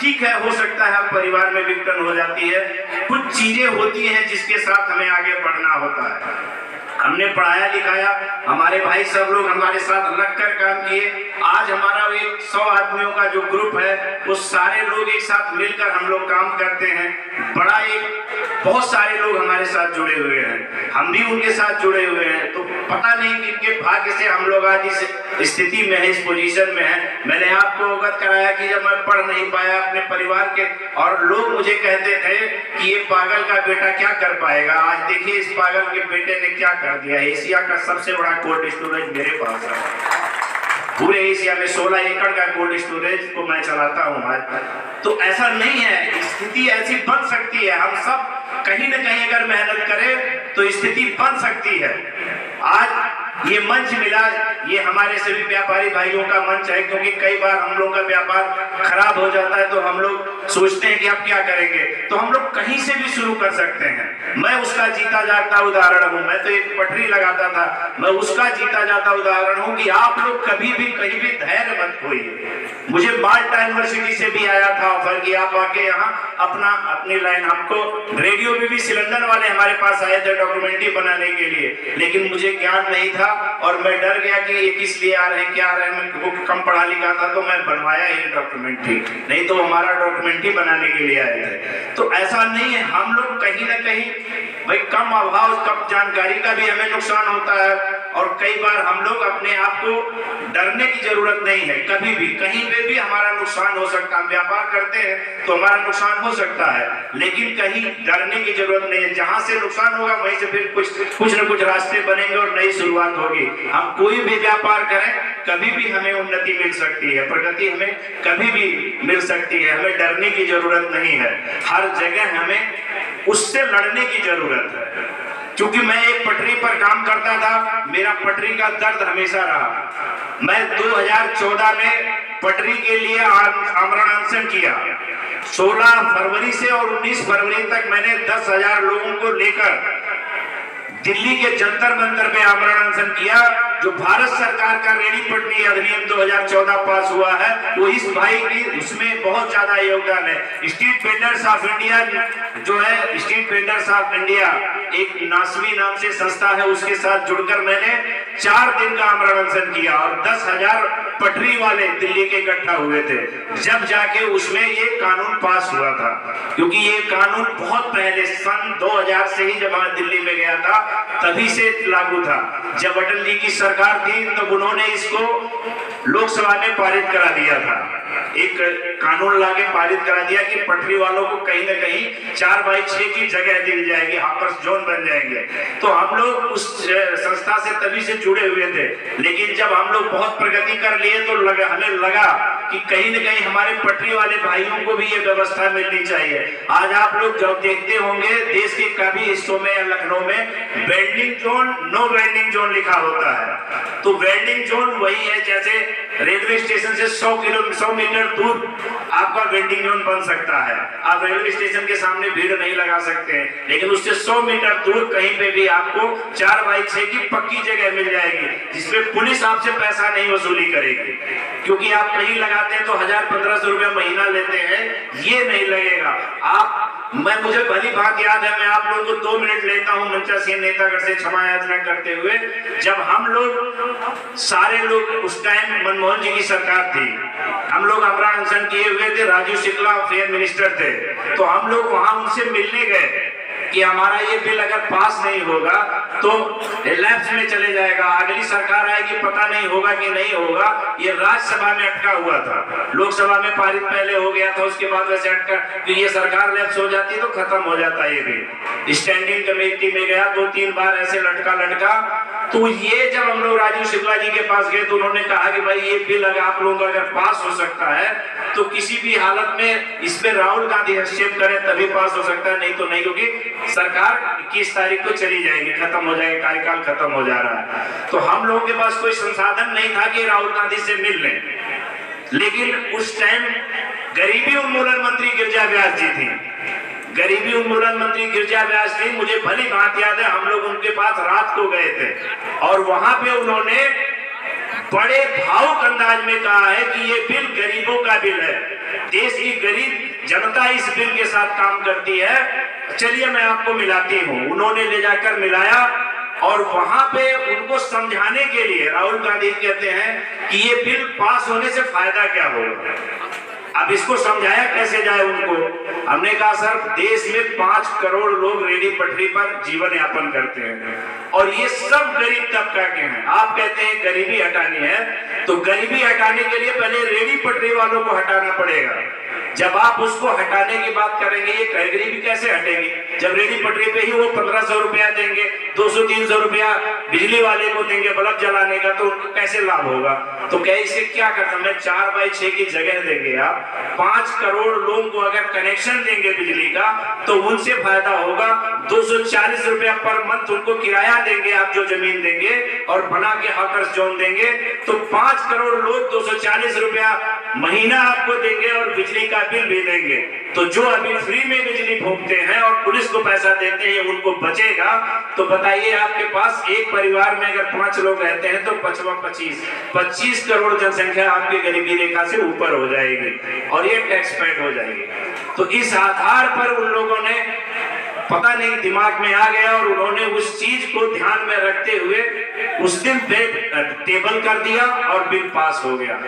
ठीक है, हो सकता है परिवार में विघटन हो जाती है, कुछ चीजें होती हैं जिसके साथ हमें आगे बढ़ना होता है। हमने पढ़ाया लिखाया, हमारे भाई सब लोग हमारे साथ लगकर काम किए। आज हमारा एक 100 आदमियों का जो ग्रुप है, वो सारे लोग एक साथ मिलकर हम लोग काम करते हैं। बड़ा एक बहुत सारे लोग हमारे साथ जुड़े हुए हैं, हम भी उनके साथ जुड़े हुए हैं। तो पता नहीं किनके भाग्य से हम लोग आज इस स्थिति में है, इस पोजीशन में है। मैंने आपको अवगत कराया कि जब मैं पढ़ नहीं पाया अपने परिवार के, और लोग मुझे कहते थे कि ये पागल का बेटा क्या कर पाएगा। आज देखिए इस पागल के बेटे ने क्या कर दिया। एशिया का सबसे बड़ा कोल्ड स्टोरेज मेरे पास है, पूरे एशिया में 16 एकड़ का कोल्ड स्टोरेज को मैं चलाता हूँ आज। तो ऐसा नहीं है, स्थिति ऐसी बन सकती है। हम सब कहीं न कहीं अगर मेहनत करें तो स्थिति बन सकती है। आज ये मंच मिला, ये हमारे सभी व्यापारी भाइयों का मंच है, क्योंकि कई बार हम लोग का व्यापार खराब हो जाता है तो हम लोग सोचते हैं कि अब क्या करेंगे, तो हम लोग कहीं से भी शुरू कर सकते हैं। मैं उसका जीता जाता उदाहरण हूँ। मैं तो एक पटरी लगाता था, मैं उसका जीता जाता उदाहरण हूँ कि आप लोग कभी भी कहीं भी धैर्य मत खोइए। मुझे माल्टा यूनिवर्सिटी से भी आया था ऑफर कि आप आके यहाँ अपनी लाइन, आपको रेडियो में भी सिलेंडर वाले हमारे पास आए थे डॉक्यूमेंट्री बनाने के लिए, लेकिन मुझे ज्ञान नहीं था और मैं डर गया कि ये किस लिए आ रहे हैं, क्या आ रहे हैं। मैं कम पढ़ा लिखा था तो मैं बनवाया ही डॉक्यूमेंट्री, नहीं तो हमारा डॉक्यूमेंट्री बनाने के लिए आए थे। तो ऐसा नहीं है, हम लोग कहीं ना कहीं भाई कम अभाव, कम जानकारी का भी हमें नुकसान होता है, और कई बार हम लोग अपने आप को डरने की जरूरत नहीं है। कभी भी कहीं पे भी हमारा नुकसान हो सकता है। हम व्यापार करते हैं तो हमारा नुकसान हो सकता है, लेकिन कहीं डरने की जरूरत नहीं है। जहां से नुकसान होगा वहीं से फिर कुछ न कुछ रास्ते बनेंगे और नई शुरुआत होगी। हम कोई भी व्यापार करें, कभी भी हमें उन्नति मिल सकती है, प्रगति हमें कभी भी मिल सकती है। हमें डरने की जरूरत नहीं है, हर जगह हमें उससे लड़ने की जरूरत है। क्योंकि मैं एक पटरी पर काम करता था, मेरा पटरी का दर्द हमेशा रहा। मैं 2014 में पटरी के लिए आमरण अनशन किया। 16 फरवरी से और 19 फरवरी तक मैंने 10,000 लोगों को लेकर दिल्ली के जंतर मंतर पे आमरण अनशन किया। जो भारत सरकार का रेडी पटरी अधिनियम 2014 पास हुआ है, वो इस भाई की उसमें बहुत ज्यादा योगदान है। स्ट्रीट वेंडर्स ऑफ इंडिया जो है, स्ट्रीट वेंडर्स ऑफ इंडिया एक नासवी नाम से संस्था है, उसके साथ जुड़कर मैंने 4 दिन का आमरण अनशन किया और 10,000 पटरी वाले दिल्ली के इकट्ठा हुए थे। जब जाके उसमें ये कानून पास हुआ था, क्योंकि ये कानून बहुत पहले सन 2000 से ही जब मैं दिल्ली में गया था तभी से लागू था। जब अटल जी की सरकार थी तो उन्होंने इसको लोकसभा में पारित करा दिया था, एक कानून लाके पारित करा दिया कि पटरी वालों को कहीं ना कहीं 4/6 की जगह दी जाएगी, हापर्स जोन बन जाएंगे। तो हम लोग उस संस्था से तभी से जुड़े हुए थे, लेकिन जब हम लोग बहुत प्रगति कर लिए तो हमें लगा कि कहीं न कहीं हमारे पटरी वाले भाइयों को भी ये व्यवस्था मिलनी चाहिए। आज आप लोग जब देखते होंगे देश के काफी हिस्सों में या लखनऊ में vending zone, no vending zone लिखा होता है। तो वेंडिंग जोन वही है जैसे रेलवे स्टेशन से 100 मीटर दूर आपका वेंडिंग जोन बन सकता है। आप रेलवे स्टेशन के सामने भीड़ नहीं लगा सकते हैं, लेकिन उससे 100 मीटर दूर कहीं पे भी आपको 4/6 की पक्की जगह मिल जाएगी, जिसमें पुलिस आपसे पैसा नहीं वसूली करेगी। क्योंकि आप कहीं लगाते हैं तो 1000-1500 रुपया महीना लेते हैं, ये नहीं लगेगा। मुझे भली बात याद है, मैं आप लोगों को 2 मिनट लेता हूं मंचा सिंह नेतागढ़ से क्षमा याचना करते हुए। जब हम लोग सारे लोग उस टाइम मनमोहन जी की सरकार थी, हम लोग आमरण अनशन किए हुए थे, राजू शुक्ला फेयर मिनिस्टर थे, तो हम लोग वहां उनसे मिलने गए कि हमारा ये बिल अगर पास नहीं होगा तो लैप्स में चले जाएगा, अगली सरकार आएगी पता नहीं होगा कि नहीं होगा। ये राज्यसभा में अटका हुआ था, लोकसभा में पारित पहले हो गया था, उसके बाद वैसे अटका कि ये सरकार लैप्स हो जाती तो खत्म हो जाता ये बिल। स्टैंडिंग कमेटी में गया 2-3 बार ऐसे लटका। तो ये जब हम लोग राजू शुक्ला जी के पास गए तो उन्होंने कहा कि भाई ये बिल अगर आप लोगों का अगर पास हो सकता है तो किसी भी हालत में इसमें राहुल गांधी हस्तक्षेप करें तभी पास हो सकता है, नहीं तो नहीं, क्योंकि सरकार 21 तारीख को चली जाएगी, खत्म हो जाएगा, कार्यकाल खत्म हो जा रहा है। तो हम लोगों के पास कोई संसाधन नहीं था कि राहुल गांधी से मिल लें, लेकिन उस टाइम गरीबी उन्मूलन मंत्री गिरिजा व्यास जी थी, गरीबी उन्मूलन मंत्री गिरिजा व्यास जी, मुझे भली बात याद है, हम लोग उनके पास रात को गए थे और वहां पे उन्होंने बड़े भावुक अंदाज में कहा है कि ये बिल गरीबों का बिल है। देश की गरीब जनता इस बिल के साथ काम करती है। चलिए मैं आपको मिलाती हूँ। उन्होंने ले जाकर मिलाया और वहां पे उनको समझाने के लिए राहुल गांधी कहते हैं कि ये बिल पास होने से फायदा क्या होगा। अब इसको समझाया कैसे जाए उनको। हमने कहा सर, देश में 5 करोड़ लोग रेडी पटरी पर जीवन यापन करते हैं और ये सब गरीब तबका के हैं। आप कहते हैं गरीबी हटानी है, तो गरीबी हटाने के लिए पहले रेडी पटरी वालों को हटाना पड़ेगा। जब आप उसको हटाने की बात करेंगे, ये गरीबी कैसे हटेगी जब रेडी पटरी पे ही वो 1500 रुपया देंगे, 200-300 रुपया बिजली वाले को देंगे बल्ब जलाने का, तो उनको कैसे लाभ होगा। तो क्या इसे क्या करता मैं 4x6 की जगह देंगे आप 5 करोड़ लोगों को अगर कनेक्शन देंगे बिजली का तो उनसे फायदा होगा। 240 रुपया पर मंथ उनको किराया देंगे आप, जो जमीन देंगे और बना के हॉकर्स जोन देंगे, तो 5 करोड़ लोग 240 रुपया महीना आपको देंगे और बिजली का बिल भी देंगे। तो जो अभी फ्री में बिजली फूंकते हैं और पुलिस को पैसा देते हैं उनको बचेगा। तो बताइए आपके पास एक परिवार में अगर 5 लोग रहते हैं तो 25 करोड़ जनसंख्या आपकी गरीबी रेखा से ऊपर हो जाएगी और ये टैक्स पेड हो जाएगी। तो इस आधार पर उन लोगों ने पता नहीं दिमाग में आ गया और उन्होंने उस चीज को ध्यान में रखते हुए उस दिन टेबल कर दिया और बिल पास हो गया।